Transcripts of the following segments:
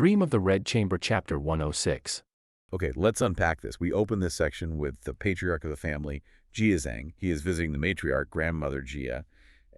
Dream of the Red Chamber, Chapter 106. Okay, let's unpack this. We open this section with the patriarch of the family, Zheng. He is visiting the matriarch, grandmother Jia,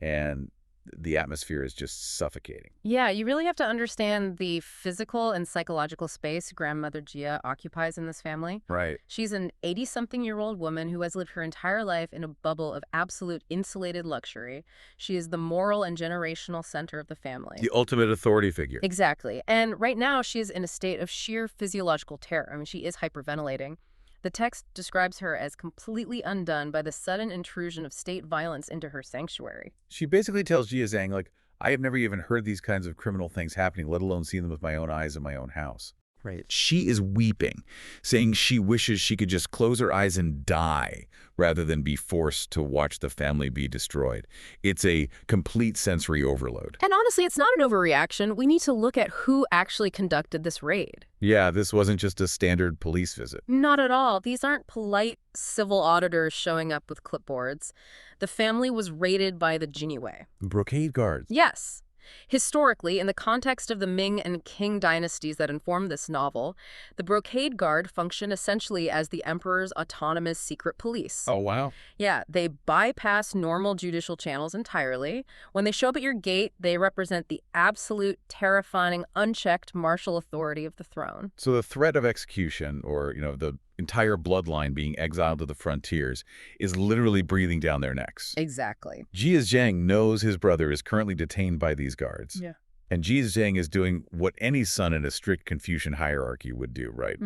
and the atmosphere is just suffocating. Yeah, you really have to understand the physical and psychological space grandmother Jia occupies in this family. Right. She's an 80-something-year-old woman who has lived her entire life in a bubble of absolute insulated luxury. She is the moral and generational center of the family. The ultimate authority figure. Exactly. And right now, she is in a state of sheer physiological terror. I mean, she is hyperventilating. The text describes her as completely undone by the sudden intrusion of state violence into her sanctuary. She basically tells Zheng, like, I have never even heard these kinds of criminal things happening, let alone seen them with my own eyes in my own house. Right. She is weeping, saying she wishes she could just close her eyes and die rather than be forced to watch the family be destroyed. It's a complete sensory overload. And honestly, it's not an overreaction. We need to look at who actually conducted this raid. Yeah, this wasn't just a standard police visit. Not at all. These aren't polite civil auditors showing up with clipboards. The family was raided by the Jinyue. Brocade guards. Yes. Historically, in the context of the Ming and Qing dynasties that inform this novel, the Brocade Guard function essentially as the emperor's autonomous secret police. Oh, wow. Yeah, they bypass normal judicial channels entirely. When they show up at your gate, they represent the absolute, terrifying, unchecked martial authority of the throne. So the threat of execution, or, the entire bloodline being exiled to the frontiers, is literally breathing down their necks. Exactly. Zheng knows his brother is currently detained by these guards. Yeah. And Zheng is doing what any son in a strict Confucian hierarchy would do, right?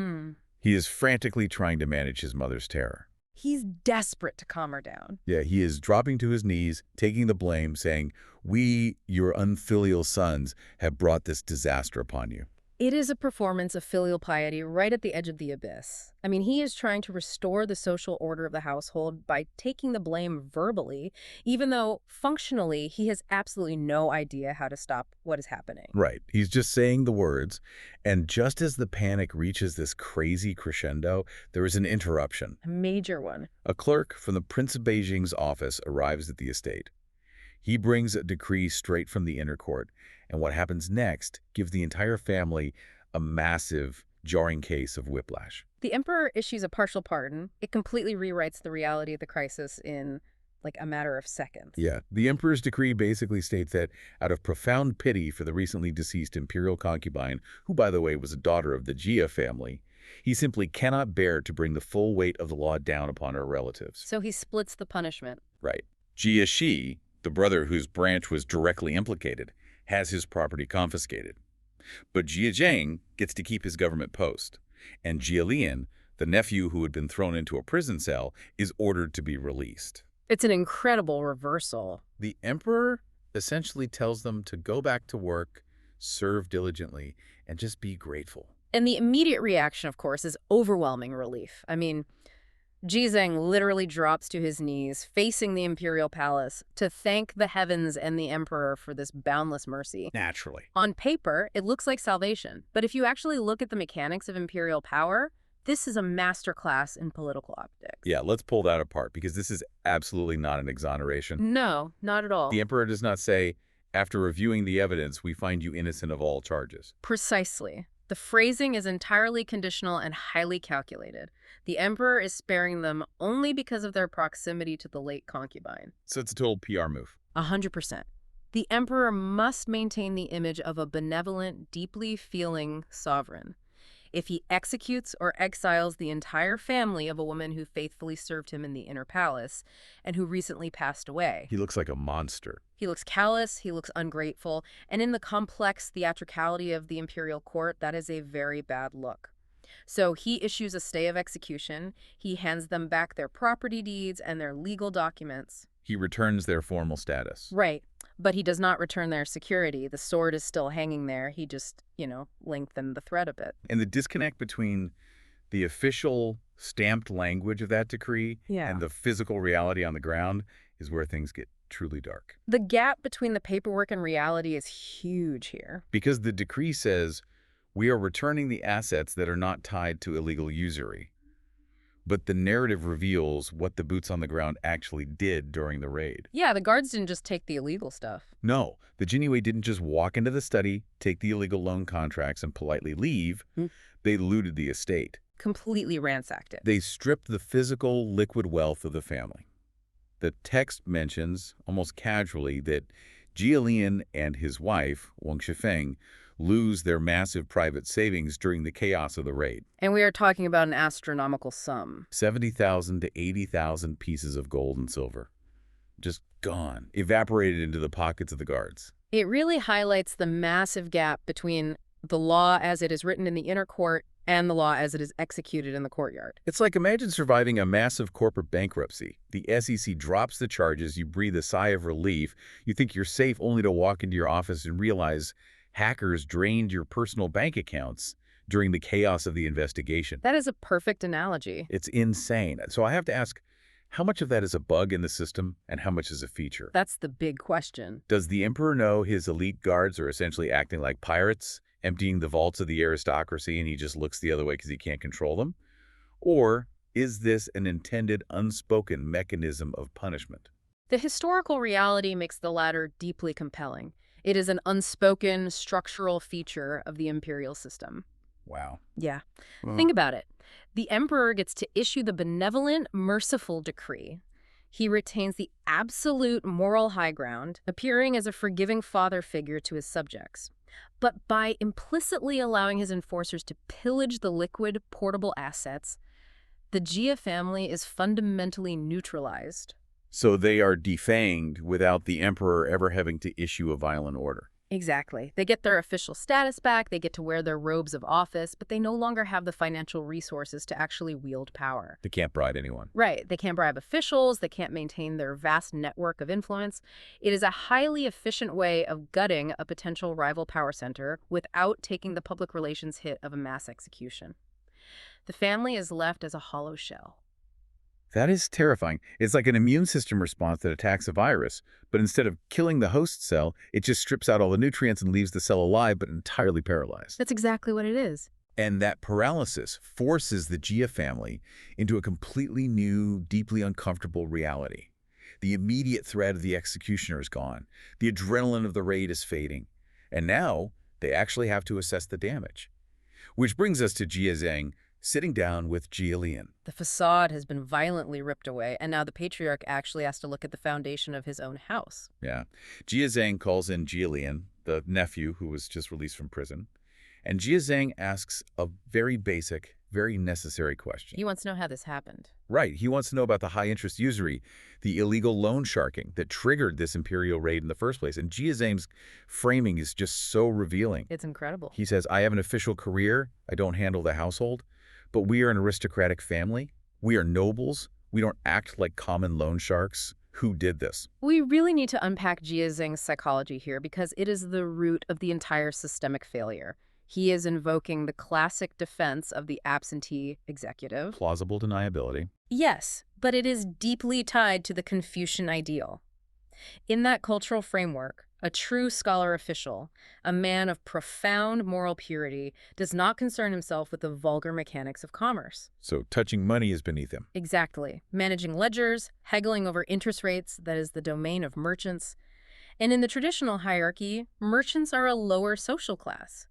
He is frantically trying to manage his mother's terror. He's desperate to calm her down. Yeah, he is dropping to his knees, taking the blame, saying, "We, your unfilial sons, have brought this disaster upon you." It is a performance of filial piety right at the edge of the abyss. I mean, he is trying to restore the social order of the household by taking the blame verbally, even though functionally he has absolutely no idea how to stop what is happening. Right. He's just saying the words, and just as the panic reaches this crazy crescendo, there is an interruption. A major one. A clerk from the Prince of Beijing's office arrives at the estate. He brings a decree straight from the inner court, and what happens next gives the entire family a massive, jarring case of whiplash. The emperor issues a partial pardon. It completely rewrites the reality of the crisis in, a matter of seconds. Yeah, the emperor's decree basically states that out of profound pity for the recently deceased imperial concubine, who, by the way, was a daughter of the Jia family, he simply cannot bear to bring the full weight of the law down upon her relatives. So he splits the punishment. Right. Jia Shi, the brother whose branch was directly implicated, has his property confiscated. But Jia Zheng gets to keep his government post, and Jia Lian, the nephew who had been thrown into a prison cell, is ordered to be released. It's an incredible reversal. The emperor essentially tells them to go back to work, serve diligently, and just be grateful. And the immediate reaction, of course, is overwhelming relief. I mean, Zheng literally drops to his knees, facing the imperial palace, to thank the heavens and the emperor for this boundless mercy. Naturally. On paper, it looks like salvation. But if you actually look at the mechanics of imperial power, this is a masterclass in political optics. Yeah, let's pull that apart, because this is absolutely not an exoneration. No, not at all. The emperor does not say, after reviewing the evidence, we find you innocent of all charges. Precisely. The phrasing is entirely conditional and highly calculated. The emperor is sparing them only because of their proximity to the late concubine. So it's a total PR move. 100%. The emperor must maintain the image of a benevolent, deeply feeling sovereign. If he executes or exiles the entire family of a woman who faithfully served him in the inner palace and who recently passed away, He looks like a monster. he looks callous, he looks ungrateful, and in the complex theatricality of the imperial court, that is a very bad look. So he issues a stay of execution, he hands them back their property deeds and their legal documents. He returns their formal status. Right, but he does not return their security. The sword is still hanging there. He just, lengthened the thread a bit. And the disconnect between the official stamped language of that decree and the physical reality on the ground is where things get truly dark. The gap between the paperwork and reality is huge here. Because the decree says, we are returning the assets that are not tied to illegal usury. But the narrative reveals what the boots on the ground actually did during the raid. Yeah, the guards didn't just take the illegal stuff. No, the Jinwei didn't just walk into the study, take the illegal loan contracts, and politely leave. They looted the estate. Completely ransacked it. They stripped the physical, liquid wealth of the family. The text mentions, almost casually, that Jie and his wife, Wang Shifeng, lose their massive private savings during the chaos of the raid. And we are talking about an astronomical sum. 70,000 to 80,000 pieces of gold and silver. Just gone, evaporated into the pockets of the guards. It really highlights the massive gap between the law as it is written in the inner court and the law as it is executed in the courtyard. It's like imagine surviving a massive corporate bankruptcy. The SEC drops the charges, you breathe a sigh of relief, you think you're safe only to walk into your office and realize hackers drained your personal bank accounts during the chaos of the investigation. That is a perfect analogy. It's insane. So I have to ask, how much of that is a bug in the system and how much is a feature? That's the big question. Does the emperor know his elite guards are essentially acting like pirates, emptying the vaults of the aristocracy, and he just looks the other way because he can't control them? Or is this an intended, unspoken mechanism of punishment? The historical reality makes the latter deeply compelling. It is an unspoken structural feature of the imperial system. Wow. Yeah. Well, Think about it. The emperor gets to issue the benevolent, merciful decree. He retains the absolute moral high ground, appearing as a forgiving father figure to his subjects. But by implicitly allowing his enforcers to pillage the liquid, portable assets, the Jia family is fundamentally neutralized. so they are defanged without the emperor ever having to issue a violent order. Exactly. They get their official status back, they get to wear their robes of office, but they no longer have the financial resources to actually wield power. They can't bribe anyone. Right. They can't bribe officials, they can't maintain their vast network of influence. It is a highly efficient way of gutting a potential rival power center without taking the public relations hit of a mass execution. The family is left as a hollow shell. That is terrifying. It's like an immune system response that attacks a virus, but instead of killing the host cell, it just strips out all the nutrients and leaves the cell alive but entirely paralyzed. That's exactly what it is. And that paralysis forces the Jia family into a completely new, deeply uncomfortable reality. The immediate threat of the executioner is gone. The adrenaline of the raid is fading. And now they actually have to assess the damage. Which brings us to Jia Zheng sitting down with Jie. The facade has been violently ripped away, and now the patriarch actually has to look at the foundation of his own house. Yeah. Jia Zheng calls in Jie, the nephew who was just released from prison. And Jia Zheng asks a very basic, very necessary question. He wants to know how this happened. Right. He wants to know about the high-interest usury, the illegal loan sharking that triggered this imperial raid in the first place. And Jia Zheng's framing is just so revealing. It's incredible. He says, I have an official career. I don't handle the household. But we are an aristocratic family. We are nobles. We don't act like common loan sharks. Who did this? We really need to unpack Jia Zheng's psychology here because it is the root of the entire systemic failure. He is invoking the classic defense of the absentee executive. Plausible deniability. Yes, but it is deeply tied to the Confucian ideal. In that cultural framework, a true scholar official, a man of profound moral purity, does not concern himself with the vulgar mechanics of commerce. So touching money is beneath him. Exactly. Managing ledgers, haggling over interest rates, that is the domain of merchants. And in the traditional hierarchy, merchants are a lower social class.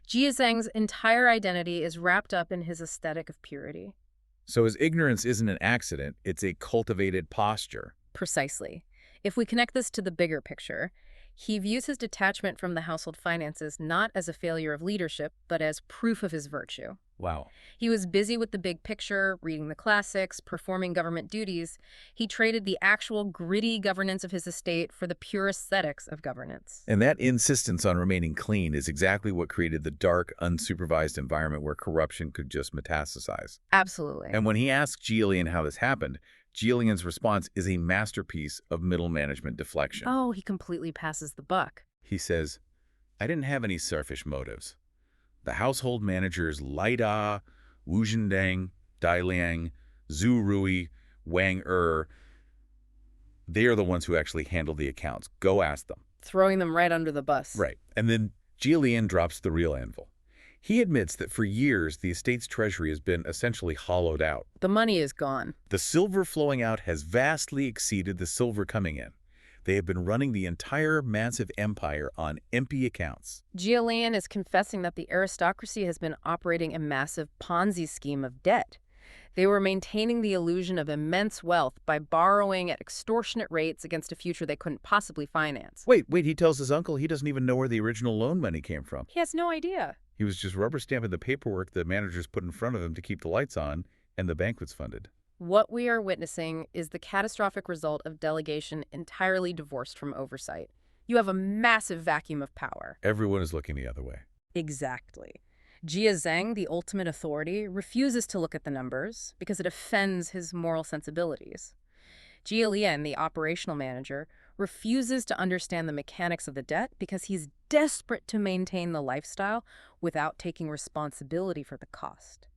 Jia Zheng's entire identity is wrapped up in his aesthetic of purity. So his ignorance isn't an accident, it's a cultivated posture. Precisely. If we connect this to the bigger picture, he views his detachment from the household finances not as a failure of leadership, but as proof of his virtue. Wow. He was busy with the big picture, reading the classics, performing government duties. He traded the actual gritty governance of his estate for the pure aesthetics of governance. And that insistence on remaining clean is exactly what created the dark, unsupervised environment where corruption could just metastasize. Absolutely. And when he asked Jillian how this happened, Jillian's response is a masterpiece of middle management deflection. Oh, he completely passes the buck. He says, I didn't have any selfish motives. The household managers Lai Da, Wu Zhendang, Dai Liang, Zhu Rui, Wang they are the ones who actually handle the accounts. Go ask them. Throwing them right under the bus. Right. And then Jillian drops the real anvil. He admits that for years the estate's treasury has been essentially hollowed out. The money is gone. The silver flowing out has vastly exceeded the silver coming in. They have been running the entire massive empire on empty accounts. Zheng is confessing that the aristocracy has been operating a massive Ponzi scheme of debt. They were maintaining the illusion of immense wealth by borrowing at extortionate rates against a future they couldn't possibly finance. Wait, he tells his uncle he doesn't even know where the original loan money came from. He has no idea. He was just rubber stamping the paperwork the managers put in front of him to keep the lights on, and the bank was funded. What we are witnessing is the catastrophic result of delegation entirely divorced from oversight. You have a massive vacuum of power. Everyone is looking the other way. Exactly. Zheng, the ultimate authority, refuses to look at the numbers because it offends his moral sensibilities. Lian, the operational manager, refuses to understand the mechanics of the debt because he's desperate to maintain the lifestyle without taking responsibility for the cost.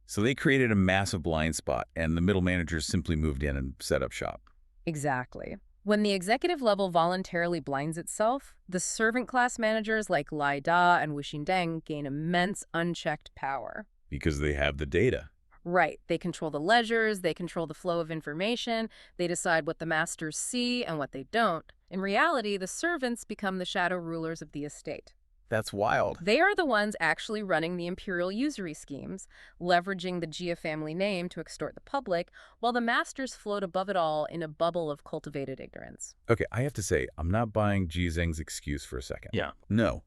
So they created a massive blind spot, and the middle managers simply moved in and set up shop. Exactly. When the executive level voluntarily blinds itself, the servant class managers like Lai Da and Wu Xindeng gain immense unchecked power. Because they have the data. Right. They control the ledgers, they control the flow of information, they decide what the masters see and what they don't. In reality, the servants become the shadow rulers of the estate. That's wild. They are the ones actually running the imperial usury schemes, leveraging the Jia family name to extort the public, while the masters float above it all in a bubble of cultivated ignorance. Okay, I have to say, I'm not buying Zheng's excuse for a second. Yeah. No.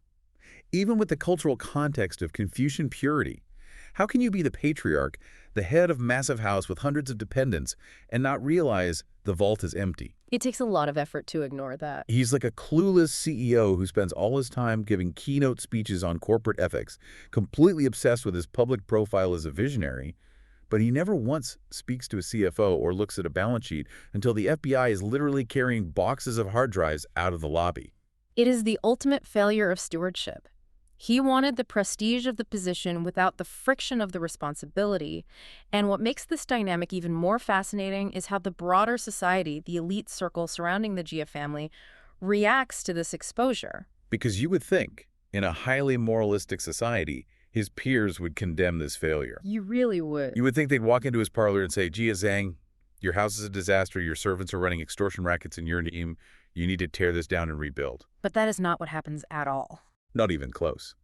Even with the cultural context of Confucian purity, how can you be the patriarch, the head of massive house with hundreds of dependents, and not realize the vault is empty? It takes a lot of effort to ignore that. He's like a clueless CEO who spends all his time giving keynote speeches on corporate ethics, completely obsessed with his public profile as a visionary, but he never once speaks to a CFO or looks at a balance sheet until the FBI is literally carrying boxes of hard drives out of the lobby. It is the ultimate failure of stewardship. He wanted the prestige of the position without the friction of the responsibility. And what makes this dynamic even more fascinating is how the broader society, the elite circle surrounding the Jia family, reacts to this exposure. Because you would think, in a highly moralistic society, his peers would condemn this failure. You really would. You would think they'd walk into his parlor and say, Zheng, your house is a disaster, your servants are running extortion rackets in your name, you need to tear this down and rebuild. But that is not what happens at all. Not even close.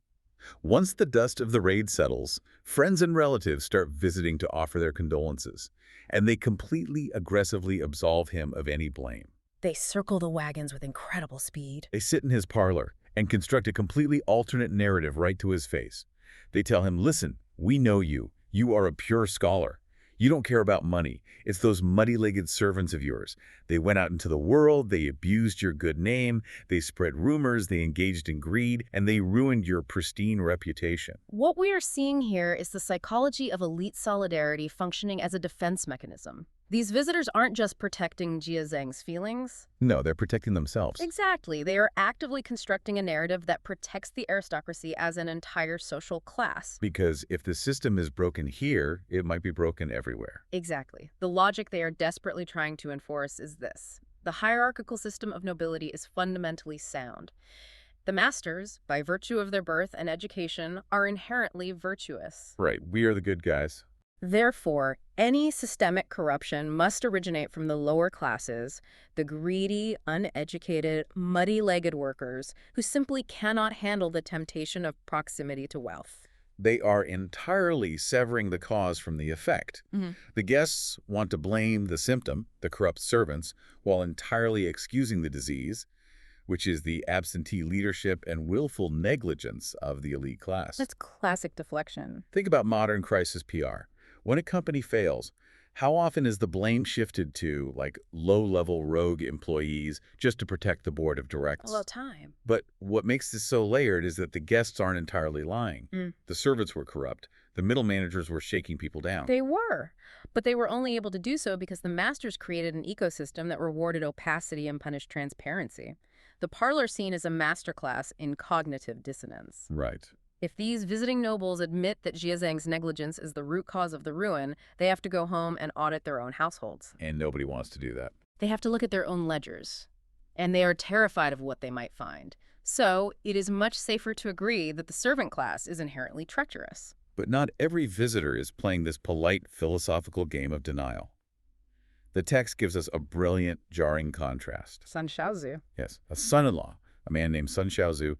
Once the dust of the raid settles, friends and relatives start visiting to offer their condolences, and they completely aggressively absolve him of any blame. They circle the wagons with incredible speed. They sit in his parlor and construct a completely alternate narrative right to his face. They tell him, listen, we know you. You are a pure scholar. You don't care about money. It's those muddy-legged servants of yours. They went out into the world, they abused your good name, they spread rumors, they engaged in greed, and they ruined your pristine reputation. What we are seeing here is the psychology of elite solidarity functioning as a defense mechanism. These visitors aren't just protecting Zheng's feelings. No, they're protecting themselves. Exactly. They are actively constructing a narrative that protects the aristocracy as an entire social class. Because if the system is broken here, it might be broken everywhere. Exactly. The logic they are desperately trying to enforce is this. The hierarchical system of nobility is fundamentally sound. The masters, by virtue of their birth and education, are inherently virtuous. Right, we are the good guys. Therefore, any systemic corruption must originate from the lower classes, the greedy, uneducated, muddy-legged workers who simply cannot handle the temptation of proximity to wealth. They are entirely severing the cause from the effect. The guests want to blame the symptom, the corrupt servants, while entirely excusing the disease, which is the absentee leadership and willful negligence of the elite class. That's classic deflection. Think about modern crisis PR. When a company fails, how often is the blame shifted to, like, low-level rogue employees just to protect the board of directors? All the time. But what makes this so layered is that the guests aren't entirely lying. The servants were corrupt. The middle managers were shaking people down. They were. But they were only able to do so because the masters created an ecosystem that rewarded opacity and punished transparency. The parlor scene is a masterclass in cognitive dissonance. Right. If these visiting nobles admit that Zheng's negligence is the root cause of the ruin, they have to go home and audit their own households. And nobody wants to do that. They have to look at their own ledgers. And they are terrified of what they might find. So it is much safer to agree that the servant class is inherently treacherous. But not every visitor is playing this polite philosophical game of denial. The text gives us a brilliant, jarring contrast. Sun Shaozu. Yes, a son-in-law, a man named Sun Shaozu.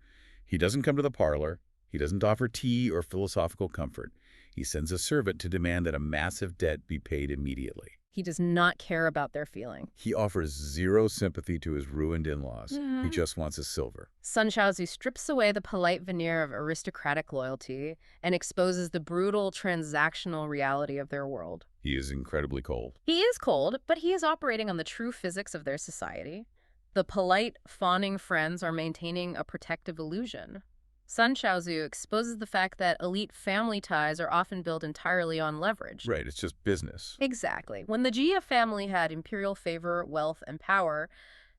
He doesn't come to the parlor. He doesn't offer tea or philosophical comfort. He sends a servant to demand that a massive debt be paid immediately. He does not care about their feeling. He offers zero sympathy to his ruined in-laws. He just wants his silver. Sun Shaozu strips away the polite veneer of aristocratic loyalty and exposes the brutal transactional reality of their world. He is incredibly cold. He is cold, but he is operating on the true physics of their society. The polite, fawning friends are maintaining a protective illusion. Sun Shaozu exposes the fact that elite family ties are often built entirely on leverage. Right, it's just business. Exactly. When the Jia family had imperial favor, wealth, and power,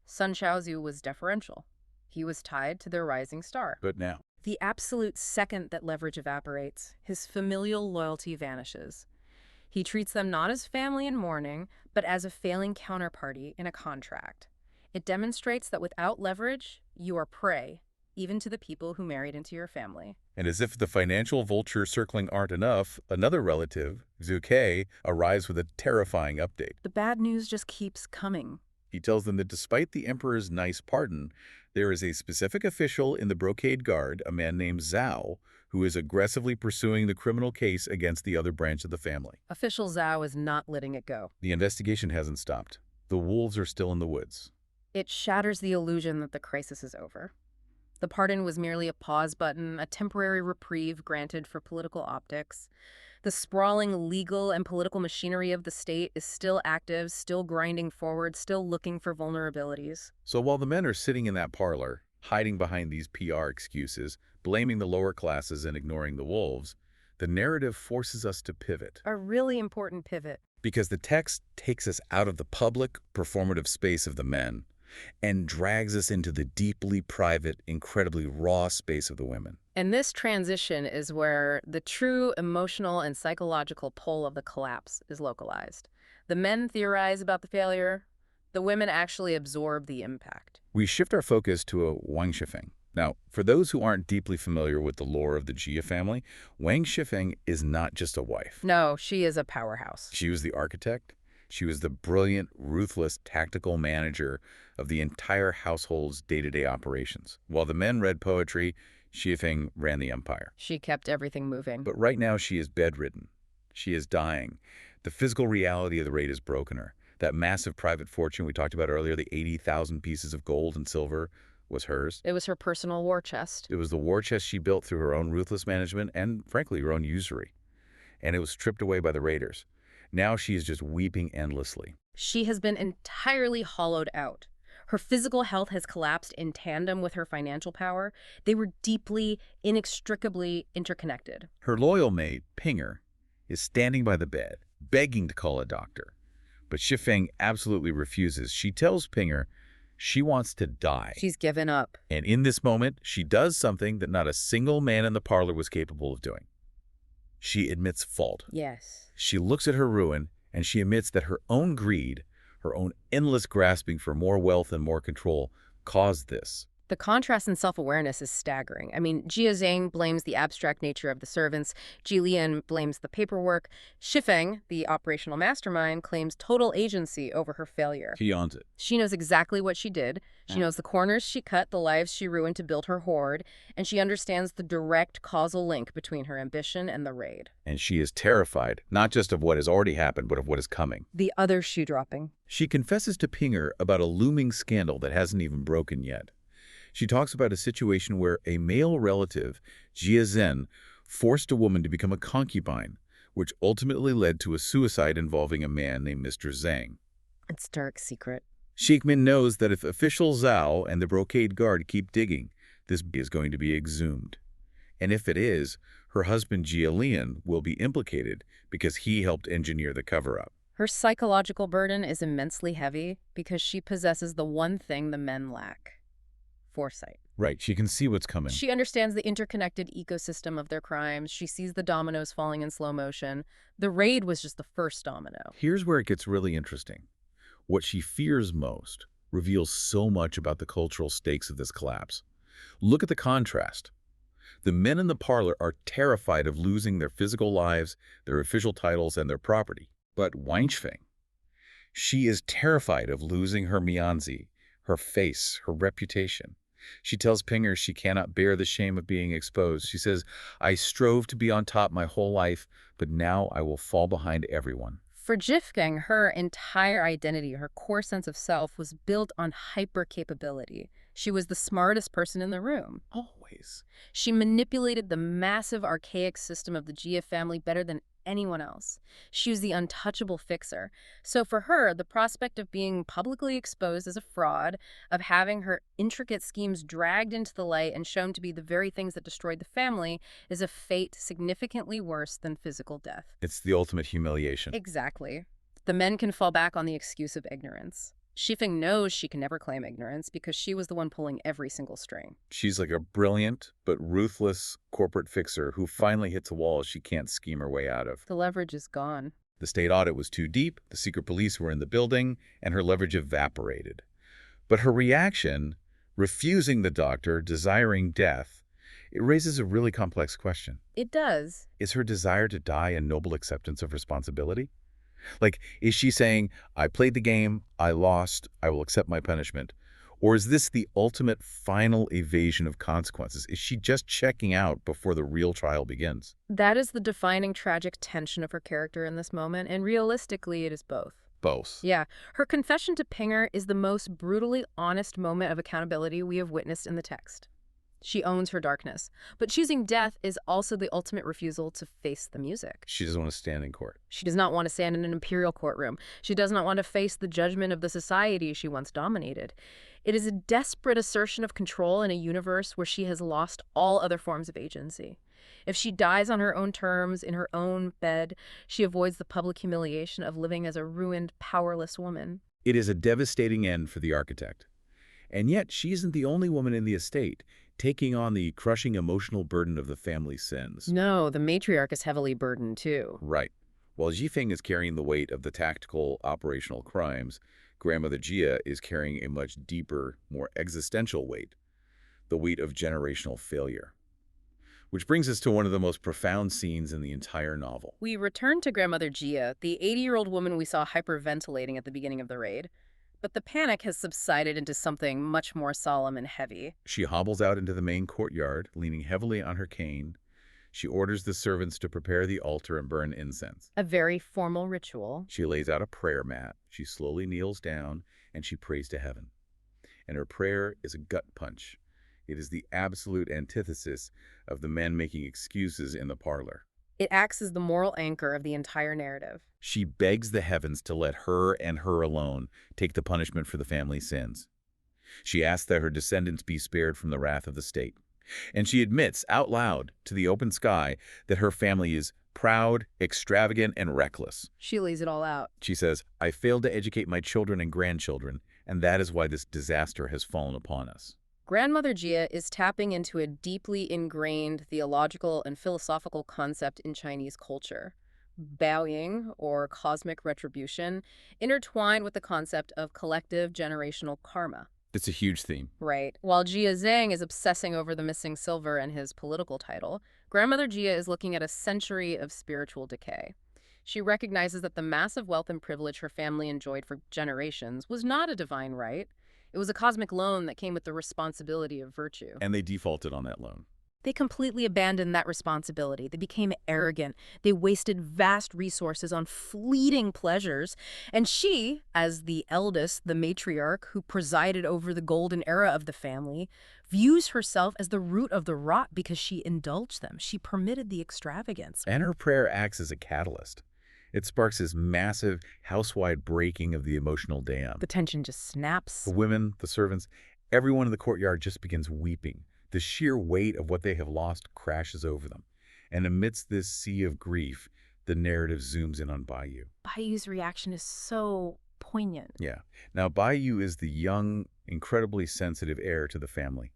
Sun Shaozu was deferential. He was tied to their rising star. But now, The absolute second that leverage evaporates, his familial loyalty vanishes. He treats them not as family in mourning, but as a failing counterparty in a contract. It demonstrates that without leverage, you are prey, even to the people who married into your family. and as if the financial vulture circling aren't enough, another relative, Zhu Ke, arrives with a terrifying update. The bad news just keeps coming. He tells them that despite the emperor's nice pardon, there is a specific official in the Brocade Guard, a man named Zhao, who is aggressively pursuing the criminal case against the other branch of the family. Official Zhao is not letting it go. The investigation hasn't stopped. The wolves are still in the woods. It shatters the illusion that the crisis is over. The pardon was merely a pause button, a temporary reprieve granted for political optics. The sprawling legal and political machinery of the state is still active, still grinding forward, still looking for vulnerabilities. So while the men are sitting in that parlor, hiding behind these PR excuses, blaming the lower classes and ignoring the wolves, the narrative forces us to pivot. A really important pivot. Because the text takes us out of the public, performative space of the men and drags us into the deeply private, incredibly raw space of the women. And this transition is where the true emotional and psychological pull of the collapse is localized. The men theorize about the failure. The women actually absorb the impact. We shift our focus to a Wang Shifeng. Now, for those who aren't deeply familiar with the lore of the Jia family, Wang Shifeng is not just a wife. No, she is a powerhouse. She was the architect. She was the brilliant, ruthless, tactical manager of the entire household's day-to-day operations. While the men read poetry, Shifeng ran the empire. She kept everything moving. But right now she is bedridden. She is dying. The physical reality of the raid has broken her. That massive private fortune we talked about earlier, the 80,000 pieces of gold and silver, was hers. It was her personal war chest. It was the war chest she built through her own ruthless management and, frankly, her own usury. And it was stripped away by the raiders. Now she is just weeping endlessly. She has been entirely hollowed out. Her physical health has collapsed in tandem with her financial power. They were deeply, inextricably interconnected. Her loyal mate, Pinger, is standing by the bed, begging to call a doctor. But Shifeng absolutely refuses. She tells Pinger she wants to die. She's given up. And in this moment, she does something that not a single man in the parlor was capable of doing. She admits fault. Yes. She looks at her ruin, and she admits that her own greed, her own endless grasping for more wealth and more control, caused this. The contrast in self-awareness is staggering. I mean, Zheng blames the abstract nature of the servants. Jilian blames the paperwork. Shifeng, the operational mastermind, claims total agency over her failure. He owns it. She knows exactly what she did. She knows the corners she cut, the lives she ruined to build her hoard, and she understands the direct causal link between her ambition and the raid. And she is terrified, not just of what has already happened, but of what is coming. The other shoe dropping. She confesses to Pinger about a looming scandal that hasn't even broken yet. She talks about a situation where a male relative, Jia Zhen, forced a woman to become a concubine, which ultimately led to a suicide involving a man named Mr. Zheng. It's dark secret. Sheikh Min knows that if official Zhao and the Brocade Guard keep digging, this is going to be exhumed. And if it is, her husband Jia Lian will be implicated because he helped engineer the cover-up. Her psychological burden is immensely heavy because she possesses the one thing the men lack. Foresight. Right, she can see what's coming. She understands the interconnected ecosystem of their crimes. She sees the dominoes falling in slow motion. The raid was just the first domino. Here's where it gets really interesting. What she fears most reveals so much about the cultural stakes of this collapse. Look at the contrast. The men in the parlor are terrified of losing their physical lives, their official titles, and their property. But Weinfeng, she is terrified of losing her Mianzi, her face, her reputation. She tells Pinger she cannot bear the shame of being exposed. She says, I strove to be on top my whole life, but now I will fall behind everyone. For Jifgang, her entire identity, her core sense of self, was built on hyper-capability. She was the smartest person in the room. Always. She manipulated the massive, archaic system of the Jia family better than anyone else. She was the untouchable fixer. So for her, the prospect of being publicly exposed as a fraud, of having her intricate schemes dragged into the light and shown to be the very things that destroyed the family, is a fate significantly worse than physical death. It's the ultimate humiliation. Exactly. The men can fall back on the excuse of ignorance. Shifeng knows she can never claim ignorance because she was the one pulling every single string. She's like a brilliant but ruthless corporate fixer who finally hits a wall she can't scheme her way out of. The leverage is gone. The state audit was too deep, the secret police were in the building, and her leverage evaporated. But her reaction, refusing the doctor, desiring death, it raises a really complex question. It does. Is her desire to die a noble acceptance of responsibility? Like, is she saying, I played the game, I lost, I will accept my punishment? Or is this the ultimate final evasion of consequences? Is she just checking out before the real trial begins? That is the defining tragic tension of her character in this moment, and realistically, it is both. Both. Yeah, her confession to Pinger is the most brutally honest moment of accountability we have witnessed in the text. She owns her darkness, but choosing death is also the ultimate refusal to face the music. She doesn't want to stand in court. She does not want to stand in an imperial courtroom. She does not want to face the judgment of the society she once dominated. It is a desperate assertion of control in a universe where she has lost all other forms of agency. If she dies on her own terms, in her own bed, she avoids the public humiliation of living as a ruined, powerless woman. It is a devastating end for the architect. And yet, she isn't the only woman in the estate taking on the crushing emotional burden of the family's sins. No, the matriarch is heavily burdened, too. Right. While Zhifeng is carrying the weight of the tactical, operational crimes, Grandmother Jia is carrying a much deeper, more existential weight, the weight of generational failure. Which brings us to one of the most profound scenes in the entire novel. We return to Grandmother Jia, the 80-year-old woman we saw hyperventilating at the beginning of the raid. But the panic has subsided into something much more solemn and heavy. She hobbles out into the main courtyard, leaning heavily on her cane. She orders the servants to prepare the altar and burn incense. A very formal ritual. She lays out a prayer mat. She slowly kneels down, and she prays to heaven. And her prayer is a gut punch. It is the absolute antithesis of the men making excuses in the parlor. It acts as the moral anchor of the entire narrative. She begs the heavens to let her and her alone take the punishment for the family's sins. She asks that her descendants be spared from the wrath of the state. And she admits out loud to the open sky that her family is proud, extravagant, and reckless. She lays it all out. She says, I failed to educate my children and grandchildren, and that is why this disaster has fallen upon us. Grandmother Jia is tapping into a deeply ingrained theological and philosophical concept in Chinese culture. Bowing, or cosmic retribution, intertwined with the concept of collective generational karma. It's a huge theme. Right. While Jia Zheng is obsessing over the missing silver and his political title, Grandmother Jia is looking at a century of spiritual decay. She recognizes that the massive wealth and privilege her family enjoyed for generations was not a divine right. It was a cosmic loan that came with the responsibility of virtue. And they defaulted on that loan. They completely abandoned that responsibility. They became arrogant. They wasted vast resources on fleeting pleasures. And she, as the eldest, the matriarch, who presided over the golden era of the family, views herself as the root of the rot because she indulged them. She permitted the extravagance. And her prayer acts as a catalyst. It sparks this massive, house-wide breaking of the emotional dam. The tension just snaps. The women, the servants, everyone in the courtyard just begins weeping. The sheer weight of what they have lost crashes over them. And amidst this sea of grief, the narrative zooms in on Baiyu. Baiyu's reaction is so poignant. Yeah. Now, Baiyu is the young, incredibly sensitive heir to the family.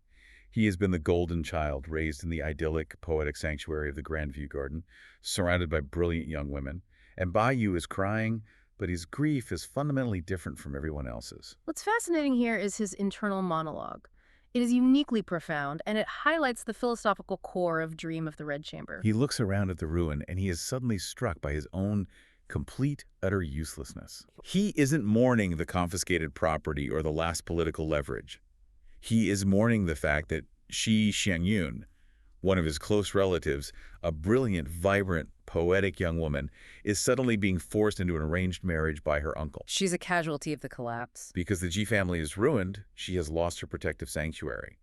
He has been the golden child raised in the idyllic, poetic sanctuary of the Grandview Garden, surrounded by brilliant young women. And Baiyu is crying, but his grief is fundamentally different from everyone else's. What's fascinating here is his internal monologue. It is uniquely profound, and it highlights the philosophical core of Dream of the Red Chamber. He looks around at the ruin, and he is suddenly struck by his own complete, utter uselessness. He isn't mourning the confiscated property or the last political leverage. He is mourning the fact that Shi Xiangyun, one of his close relatives, a brilliant, vibrant, poetic young woman, is suddenly being forced into an arranged marriage by her uncle. She's a casualty of the collapse. Because the Ji family is ruined, she has lost her protective sanctuary.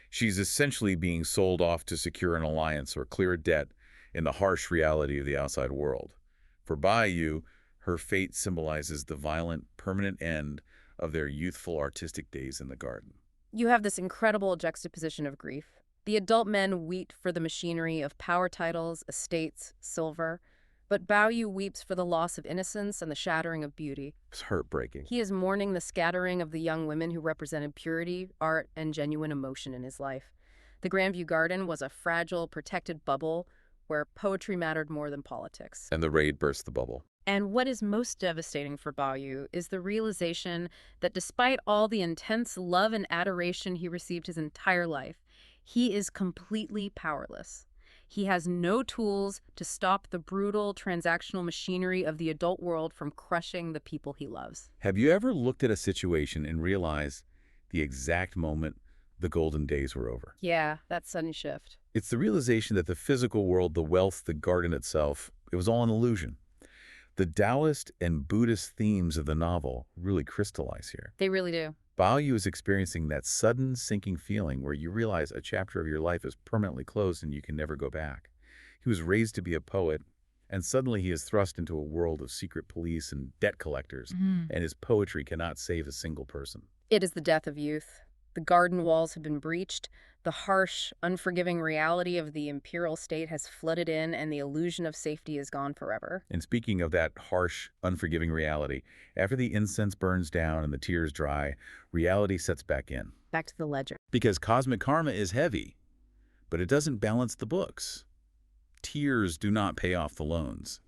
She's essentially being sold off to secure an alliance or clear a debt in the harsh reality of the outside world. For Bai, her fate symbolizes the violent, permanent end of their youthful artistic days in the garden. You have this incredible juxtaposition of grief. The adult men weep for the machinery of power titles, estates, silver, but Bao weeps for the loss of innocence and the shattering of beauty. It's heartbreaking. He is mourning the scattering of the young women who represented purity, art, and genuine emotion in his life. The Grandview Garden was a fragile, protected bubble where poetry mattered more than politics. And the raid burst the bubble. And what is most devastating for Bao is the realization that despite all the intense love and adoration he received his entire life, he is completely powerless. He has no tools to stop the brutal transactional machinery of the adult world from crushing the people he loves. Have you ever looked at a situation and realized the exact moment the golden days were over? Yeah, that sudden shift. It's the realization that the physical world, the wealth, the garden itself, it was all an illusion. The Taoist and Buddhist themes of the novel really crystallize here. They really do. Bao is experiencing that sudden sinking feeling where you realize a chapter of your life is permanently closed and you can never go back. He was raised to be a poet, and suddenly he is thrust into a world of secret police and debt collectors, and his poetry cannot save a single person. It is the death of youth. The garden walls have been breached. The harsh, unforgiving reality of the imperial state has flooded in, and the illusion of safety is gone forever. And speaking of that harsh, unforgiving reality, after the incense burns down and the tears dry, reality sets back in. Back to the ledger. Because cosmic karma is heavy, but it doesn't balance the books. Tears do not pay off the loans.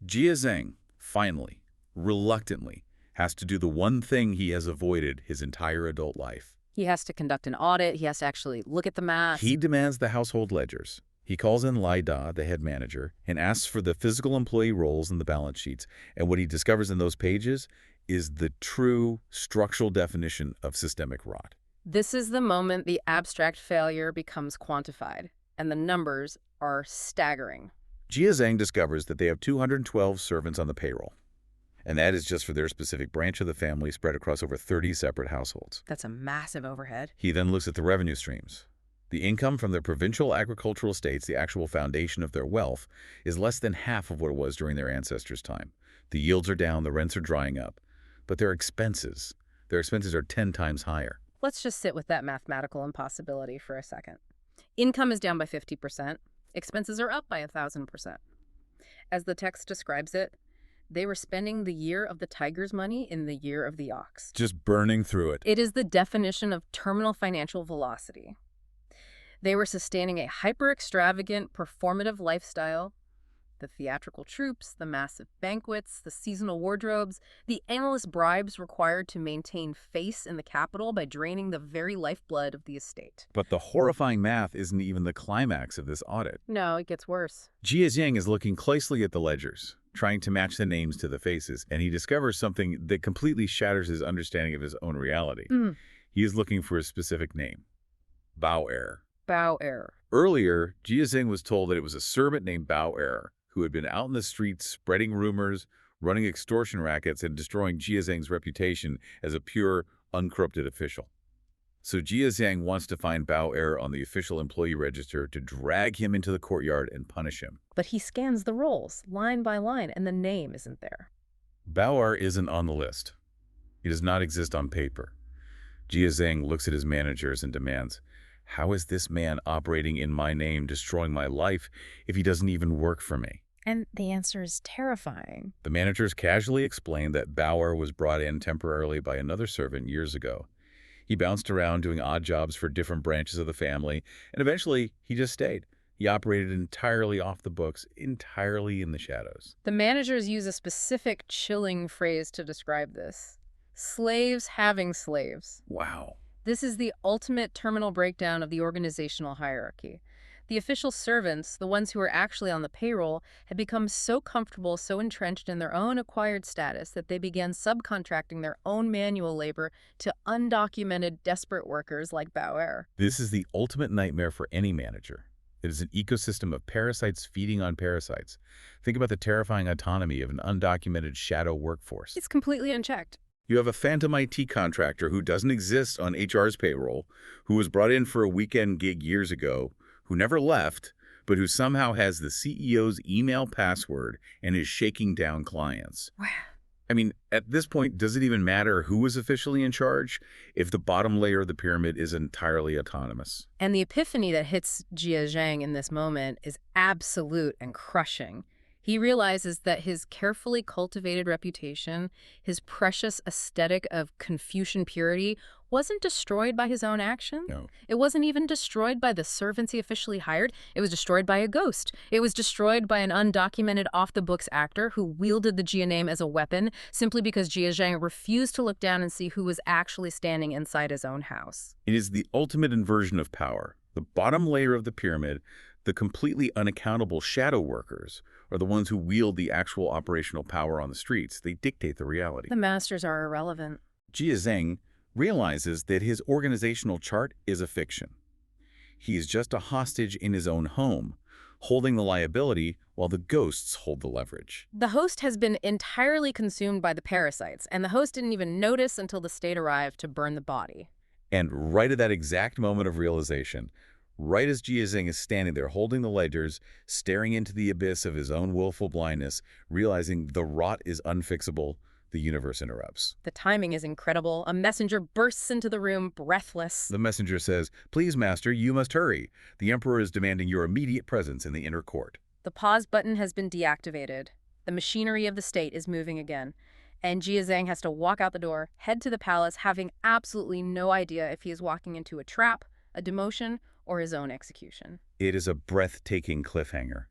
Zheng, finally, reluctantly, has to do the one thing he has avoided his entire adult life. He has to conduct an audit. He has to actually look at the math. He demands the household ledgers. He calls in Lai Da, the head manager, and asks for the physical employee rolls and the balance sheets. And what he discovers in those pages is the true structural definition of systemic rot. This is the moment the abstract failure becomes quantified, and the numbers are staggering. Zheng discovers that they have 212 servants on the payroll. And that is just for their specific branch of the family spread across over 30 separate households. That's a massive overhead. He then looks at the revenue streams. The income from their provincial agricultural estates, the actual foundation of their wealth, is less than half of what it was during their ancestors' time. The yields are down, the rents are drying up. But their expenses are 10 times higher. Let's just sit with that mathematical impossibility for a second. Income is down by 50%. Expenses are up by 1,000%. As the text describes it, they were spending the year of the tiger's money in the year of the ox. Just burning through it. It is the definition of terminal financial velocity. They were sustaining a hyper-extravagant, performative lifestyle. The theatrical troops, the massive banquets, the seasonal wardrobes, the endless bribes required to maintain face in the capital by draining the very lifeblood of the estate. But the horrifying math isn't even the climax of this audit. No, it gets worse. Zheng is looking closely at the ledgers, trying to match the names to the faces, and he discovers something that completely shatters his understanding of his own reality. He is looking for a specific name. Bao. Bao. Earlier, Zheng was told that it was a servant named Bao who had been out in the streets spreading rumors, running extortion rackets, and destroying Zheng's reputation as a pure, uncorrupted official. So Zheng wants to find Bao on the official employee register to drag him into the courtyard and punish him. But he scans the rolls, line by line, and the name isn't there. Bao isn't on the list. He does not exist on paper. Zheng looks at his managers and demands, "How is this man operating in my name, destroying my life, if he doesn't even work for me?" And the answer is terrifying. The managers casually explained that Bao was brought in temporarily by another servant years ago. He bounced around doing odd jobs for different branches of the family, and eventually he just stayed. He operated entirely off the books, entirely in the shadows. The managers use a specific chilling phrase to describe this. Slaves having slaves. Wow. This is the ultimate terminal breakdown of the organizational hierarchy. The official servants, the ones who are actually on the payroll, had become so comfortable, so entrenched in their own acquired status that they began subcontracting their own manual labor to undocumented, desperate workers like Bauer. This is the ultimate nightmare for any manager. It is an ecosystem of parasites feeding on parasites. Think about the terrifying autonomy of an undocumented shadow workforce. It's completely unchecked. You have a phantom IT contractor who doesn't exist on HR's payroll, who was brought in for a weekend gig years ago, who never left, but who somehow has the CEO's email password and is shaking down clients. Wow. I mean, at this point, does it even matter who is officially in charge if the bottom layer of the pyramid is entirely autonomous? And the epiphany that hits Zheng in this moment is absolute and crushing. He realizes that his carefully cultivated reputation, his precious aesthetic of Confucian purity, wasn't destroyed by his own action. No. It wasn't even destroyed by the servants he officially hired. It was destroyed by a ghost. It was destroyed by an undocumented off-the-books actor who wielded the Jia name as a weapon simply because Zheng refused to look down and see who was actually standing inside his own house. It is the ultimate inversion of power. The bottom layer of the pyramid, the completely unaccountable shadow workers, are the ones who wield the actual operational power on the streets. They dictate the reality. The masters are irrelevant. Zheng realizes that his organizational chart is a fiction. He is just a hostage in his own home, holding the liability while the ghosts hold the leverage. The host has been entirely consumed by the parasites, and the host didn't even notice until the state arrived to burn the body. And right at that exact moment of realization, right as Zheng is standing there holding the ledgers, staring into the abyss of his own willful blindness, realizing the rot is unfixable, the universe interrupts. The timing is incredible. A messenger bursts into the room, breathless. The messenger says, "Please, master, you must hurry. The emperor is demanding your immediate presence in the inner court." The pause button has been deactivated. The machinery of the state is moving again. And Zheng has to walk out the door, head to the palace, having absolutely no idea if he is walking into a trap, a demotion, or his own execution. It is a breathtaking cliffhanger.